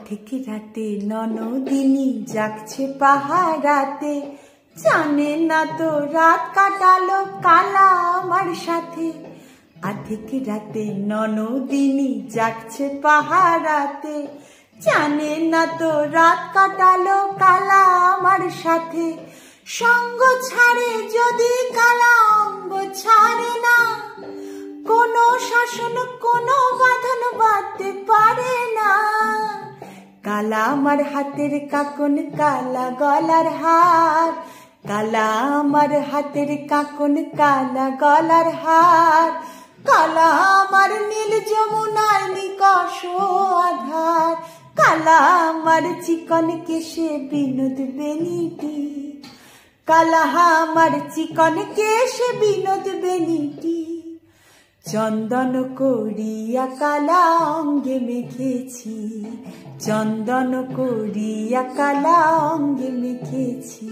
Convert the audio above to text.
আধিক রাতে ননদিনী জাগছে পাহারাতে, জানে না তো রাত কাটালো কালা আমার সাথে। আধিক রাতে ননদিনী জাগছে পাহারাতে, জানে না তো রাত কাটালো কালা আমার সাথে। সঙ্গ ছাড়ে যদি কালা অঙ্গ ছাড়ে না, কোনো শাসন কোনো বাঁধন বাঁধতে পারে না। কালা আমার হাতের কাকন কালা গলার হার, কালা আমার হাতের কাকন কালা গলার হার। কালা আমার নীল যমুনার নিকষ আধার, কালা আমার চিকন কেশে বিনোদ বেনিটি, কালা আমার চিকন কেশে বিনোদ বেনিটি। চন্দন করিয়া কালা অঙ্গে মেখেছি, চন্দন করিয়া কালা অঙ্গে মেখেছি।